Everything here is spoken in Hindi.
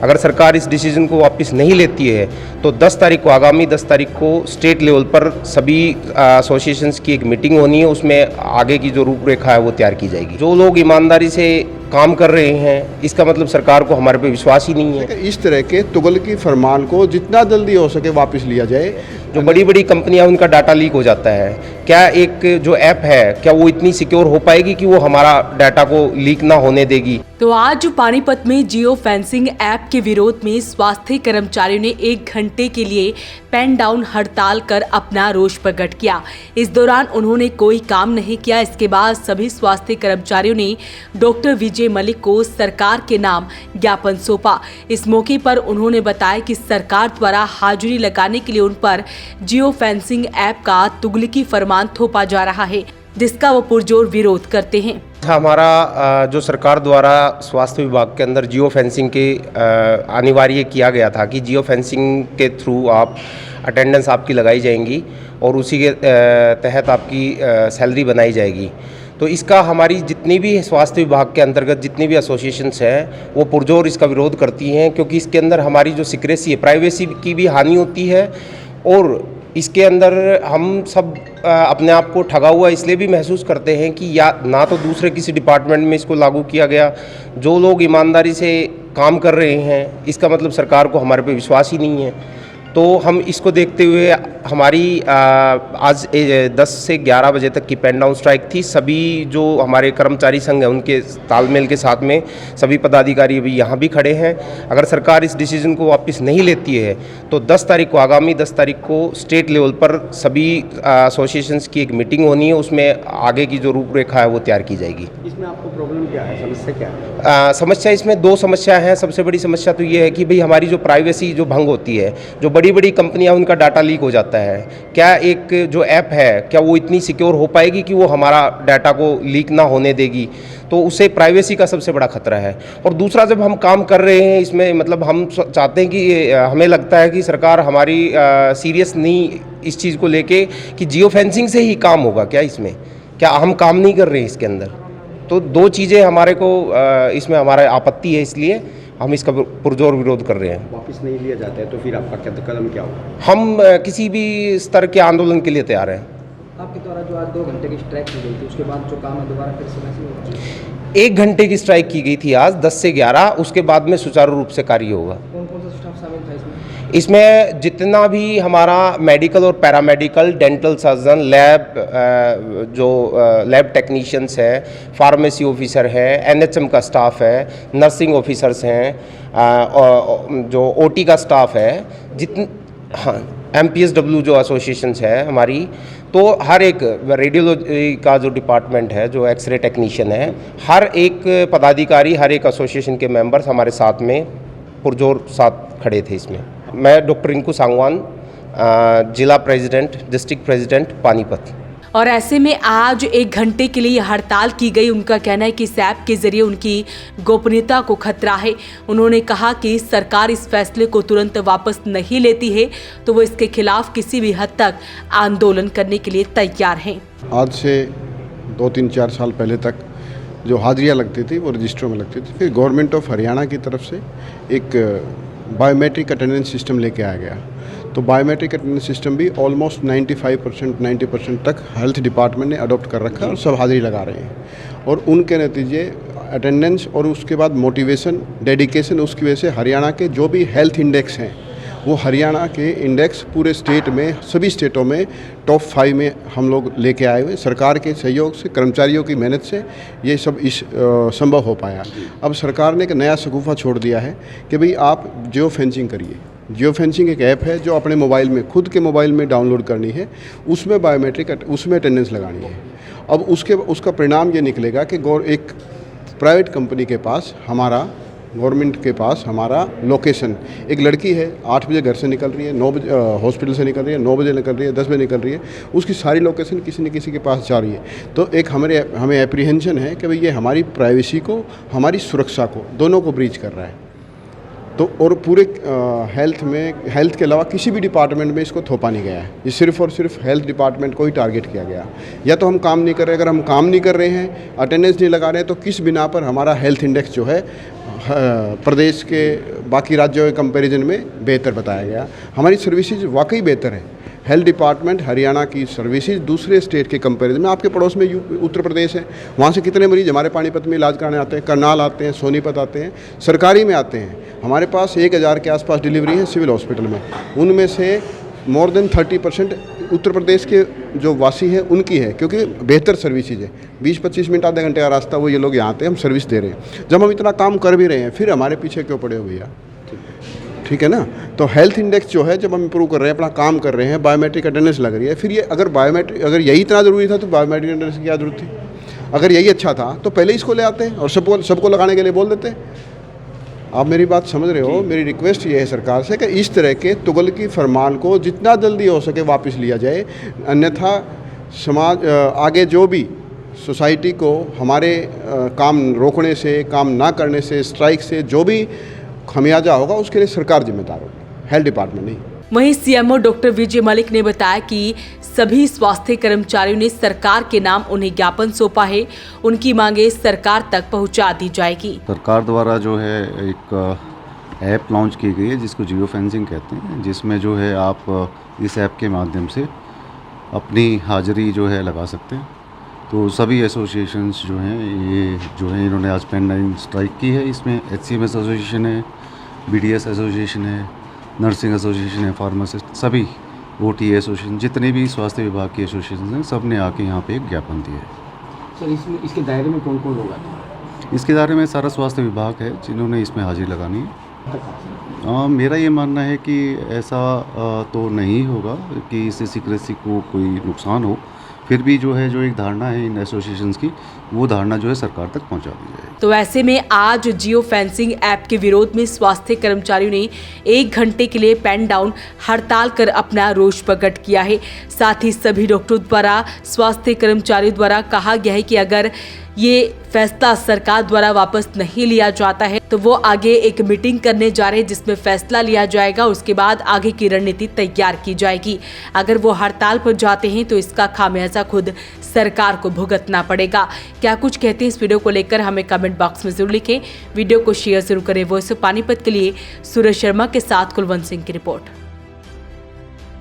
अगर सरकार इस डिसीजन को वापस नहीं लेती है तो 10 तारीख को, आगामी 10 तारीख को स्टेट लेवल पर सभी एसोसिएशंस की एक मीटिंग होनी है। उसमें आगे की जो रूपरेखा है वो तैयार की जाएगी। जो लोग ईमानदारी से काम कर रहे हैं, इसका मतलब सरकार को हमारे पे विश्वास ही नहीं है। इस तरह के तुगलकी फरमान को जितना जल्दी हो सके वापस लिया जाए। जो बड़ी बड़ी कंपनियां, उनका डाटा लीक हो जाता है, क्या एक जो ऐप है क्या वो इतनी सिक्योर हो पाएगी कि वो हमारा डाटा को लीक ना होने देगी? तो आज पानीपत में जियो फेंसिंग ऐप के विरोध में स्वास्थ्य कर्मचारियों ने 1 घंटे के लिए पेन डाउन हड़ताल कर अपना रोष प्रकट किया। इस दौरान उन्होंने कोई काम नहीं किया। इसके बाद सभी स्वास्थ्य कर्मचारियों ने डॉक्टर विजय मलिक को सरकार के नाम ज्ञापन सौंपा। इस मौके पर उन्होंने बताया कि सरकार द्वारा हाजिरी लगाने के लिए उन पर जियो फेंसिंग ऐप का तुगलकी फरमान थोपा जा रहा है, जिसका वो पुरजोर विरोध करते हैं। हमारा जो सरकार द्वारा स्वास्थ्य विभाग के अंदर जियो फेंसिंग के अनिवार्य किया गया था कि जियो फेंसिंग के थ्रू आप अटेंडेंस आपकी लगाई जाएंगी और उसी के तहत आपकी सैलरी बनाई जाएगी। तो इसका हमारी जितनी भी स्वास्थ्य विभाग के अंतर्गत जितनी भी एसोसिएशंस हैं वो पुरजोर इसका विरोध करती हैं, क्योंकि इसके अंदर हमारी जो सिक्रेसी है, प्राइवेसी की भी हानि होती है और इसके अंदर हम सब अपने आप को ठगा हुआ इसलिए भी महसूस करते हैं कि या ना तो दूसरे किसी डिपार्टमेंट में इसको लागू किया गया। जो लोग ईमानदारी से काम कर रहे हैं, इसका मतलब सरकार को हमारे पे विश्वास ही नहीं है। तो हम इसको देखते हुए हमारी आज 10 से 11 बजे तक की पेन डाउन स्ट्राइक थी। सभी जो हमारे कर्मचारी संघ हैं उनके तालमेल के साथ में सभी पदाधिकारी अभी यहाँ भी खड़े हैं। अगर सरकार इस डिसीजन को वापस नहीं लेती है तो 10 तारीख को, आगामी 10 तारीख को स्टेट लेवल पर सभी एसोसिएशंस की एक मीटिंग होनी है। उसमें आगे की जो रूपरेखा है वो तैयार की जाएगी। इसमें आपको प्रॉब्लम क्या है, समस्या क्या है? समस्या इसमें 2 समस्या हैं। सबसे बड़ी समस्या तो ये है कि भाई हमारी जो प्राइवेसी जो भंग होती है, जो बड़ी बड़ी कंपनियां, उनका डाटा लीक हो जाता है। क्या एक जो ऐप है क्या वो इतनी सिक्योर हो पाएगी कि वो हमारा डाटा को लीक ना होने देगी? तो उससे प्राइवेसी का सबसे बड़ा खतरा है। और दूसरा, जब हम काम कर रहे हैं इसमें, मतलब हम चाहते हैं कि हमें लगता है कि सरकार हमारी सीरियस नहीं इस चीज़ को लेके कि जियो फेंसिंग से ही काम होगा क्या, इसमें क्या हम काम नहीं कर रहे हैं इसके अंदर? तो 2 चीज़ें हमारे को इसमें हमारा आपत्ति है, इसलिए हम इसका पुरजोर विरोध कर रहे हैं। वापस नहीं लिया जाता है तो फिर आपका कदम क्या होगा? हम किसी भी स्तर के आंदोलन के लिए तैयार हैं। आपके द्वारा जो आज 2 घंटे की स्ट्राइक की गई थी, उसके बाद जो काम है दोबारा फिर से वैसे होगा? 1 घंटे की स्ट्राइक की गई थी आज 10 से 11, उसके बाद में सुचारू रूप से कार्य होगा। कौन कौन सा स्टाफ शामिल था इसमें? इसमें जितना भी हमारा मेडिकल और paramedical, dental surgeon, lab technicians हैं, फार्मेसी ऑफिसर है, एनएचएम का स्टाफ है, नर्सिंग ऑफिसर्स हैं, जो ओटी का स्टाफ है, हाँ, एमपीएसडब्ल्यू जो एसोसिएशंस है हमारी, तो हर एक रेडियोलॉजी का जो डिपार्टमेंट है, जो एक्सरे टेक्नीशियन है, हर एक पदाधिकारी, हर एक एसोसिएशन के मेंबर्स हमारे साथ में पुरजोर साथ खड़े थे इसमें। मैं डॉक्टर रिंकू सांगवान, जिला प्रेसिडेंट, डिस्ट्रिक्ट प्रेसिडेंट पानीपत। और ऐसे में आज 1 घंटे के लिए हड़ताल की गई। उनका कहना है कि इस ऐप के जरिए उनकी गोपनीयता को खतरा है। उन्होंने कहा कि सरकार इस फैसले को तुरंत वापस नहीं लेती है तो वो इसके खिलाफ किसी भी हद तक आंदोलन करने के लिए तैयार हैं। आज से 2-3-4 साल पहले तक जो हाजिरियाँ लगती थी वो रजिस्टरों में लगती थी। फिर गवर्नमेंट ऑफ हरियाणा की तरफ से एक बायोमेट्रिक अटेंडेंस सिस्टम लेके आ गया। तो बायोमेट्रिक अटेंडेंस सिस्टम भी ऑलमोस्ट 95% 90% तक हेल्थ डिपार्टमेंट ने अडॉप्ट कर रखा है और सब हाजिरी लगा रहे हैं। और उनके नतीजे अटेंडेंस और उसके बाद मोटिवेशन, डेडिकेशन, उसकी वजह से हरियाणा के जो भी हेल्थ इंडेक्स हैं वो हरियाणा के इंडेक्स पूरे स्टेट में, सभी स्टेटों में टॉप 5 में हम लोग लेके आए हुए। सरकार के सहयोग से, कर्मचारियों की मेहनत से ये सब संभव हो पाया। अब सरकार ने एक नया शगुफा छोड़ दिया है कि भाई आप जियो फेंसिंग करिए। जियो फेंसिंग एक ऐप है जो अपने मोबाइल में, खुद के मोबाइल में डाउनलोड करनी है, उसमें बायोमेट्रिक, उसमें अटेंडेंस लगानी है। अब उसका परिणाम ये निकलेगा कि एक प्राइवेट कंपनी के पास, हमारा गवर्नमेंट के पास हमारा लोकेशन, एक लड़की है 8 बजे घर से निकल रही है, 9 बजे हॉस्पिटल से निकल रही है, 9 बजे निकल रही है, 10 बजे निकल रही है, उसकी सारी लोकेशन किसी न किसी के पास जा रही है। तो एक हमें एप्रीहेंशन है कि भाई ये हमारी प्राइवेसी को, हमारी सुरक्षा को, दोनों को ब्रीच कर रहा है। तो और पूरे हेल्थ के अलावा किसी भी डिपार्टमेंट में इसको थोपा नहीं गया है। ये सिर्फ और सिर्फ हेल्थ डिपार्टमेंट को ही टारगेट किया गया। या तो हम काम नहीं कर रहे, अगर हम काम नहीं कर रहे हैं, अटेंडेंस नहीं लगा रहे हैं, तो किस बिना पर हमारा हेल्थ इंडेक्स जो है प्रदेश के बाकी राज्यों के कंपैरिजन में बेहतर बताया गया। हमारी सर्विसेज वाकई बेहतर है। हेल्थ डिपार्टमेंट हरियाणा की सर्विसेज दूसरे स्टेट के कंपैरिजन में, आपके पड़ोस में उत्तर प्रदेश है, वहाँ से कितने मरीज हमारे पानीपत में इलाज कराने आते हैं, करनाल आते हैं, सोनीपत आते हैं, सरकारी में आते हैं। हमारे पास 1000 के आसपास डिलीवरी है सिविल हॉस्पिटल में, उनमें से मोर देन 30% उत्तर प्रदेश के जो वासी हैं उनकी है, क्योंकि बेहतर सर्विसेज है। 20-25 मिनट आधे घंटे का रास्ता वो ये लोग यहाँ आते हैं, हम सर्विस दे रहे हैं। जब हम इतना काम कर भी रहे हैं, फिर हमारे पीछे क्यों पड़े हो भैया? ठीक है ना। तो हेल्थ इंडेक्स जो है, जब हम इंप्रूव कर रहे हैं, अपना काम कर रहे हैं, बायोमेट्रिक अटेंडेंस लग रही है, फिर ये अगर यही इतना ज़रूरी था तो बायोमेट्रिक अटेंडेंस की क्या जरूरत थी? अगर यही अच्छा था तो पहले इसको ले आते हैं और सबको लगाने के लिए बोल देते हैं। आप मेरी बात समझ रहे हो? मेरी रिक्वेस्ट ये है सरकार से कि इस तरह के तुगलकी फरमान को जितना जल्दी हो सके वापस लिया जाए, अन्यथा समाज आगे जो भी सोसाइटी को हमारे काम रोकने से, काम ना करने से, स्ट्राइक से जो भी खमियाजा होगा उसके लिए सरकार जिम्मेदार होगी, हेल्थ डिपार्टमेंट नहीं। वहीं सीएमओ डॉक्टर विजय मलिक ने बताया कि सभी स्वास्थ्य कर्मचारियों ने सरकार के नाम उन्हें ज्ञापन सौंपा है, उनकी मांगे सरकार तक पहुंचा दी जाएगी। सरकार द्वारा जो है एक ऐप लॉन्च की गई है जिसको जियो फेंसिंग कहते हैं, जिसमें जो है आप इस ऐप के माध्यम से अपनी हाजिरी जो है लगा सकते हैं। तो सभी एसोसिएशंस जो हैं इन्होंने आज पेन डाउन स्ट्राइक की है। इसमें HCM एसोसिएशन है, BDS एसोसिएशन है, नर्सिंग एसोसिएशन है, फार्मासिस्ट, सभी OTA एसोसिएशन, जितने भी स्वास्थ्य विभाग की एसोसिएशन हैं, सब ने आके यहाँ पे एक ज्ञापन दिया है। सर, इसके दायरे में कौन कौन होगा? इसके दायरे में सारा स्वास्थ्य विभाग है जिन्होंने इसमें हाजिरी लगानी है। मेरा ये मानना है कि ऐसा तो नहीं होगा कि इससे सीक्रेसी को कोई नुकसान हो, फिर भी जो एक धारणा है इन एसोसिएशंस की, वो धारणा जो है सरकार तक पहुंचा दी जाए। तो ऐसे में आज जियो फेंसिंग ऐप के विरोध में स्वास्थ्य कर्मचारियों ने 1 घंटे के लिए पेन डाउन हड़ताल कर अपना रोष प्रकट किया है। साथ ही सभी डॉक्टरों द्वारा स्वास्थ्य कर्मचारियों द्वारा कहा गया है कि अगर ये फैसला सरकार द्वारा वापस नहीं लिया जाता है तो वो आगे एक मीटिंग करने जा रहे हैं जिसमें फैसला लिया जाएगा। उसके बाद आगे की रणनीति तैयार की जाएगी। अगर वो हड़ताल पर जाते हैं तो इसका खामियाजा खुद सरकार को भुगतना पड़ेगा। क्या कुछ कहते हैं इस वीडियो को लेकर हमें कमेंट बॉक्स में जरूर लिखें। वीडियो को शेयर जरूर करें। वॉइस ऑफ पानीपत के लिए सूरज शर्मा के साथ कुलवंत सिंह की रिपोर्ट।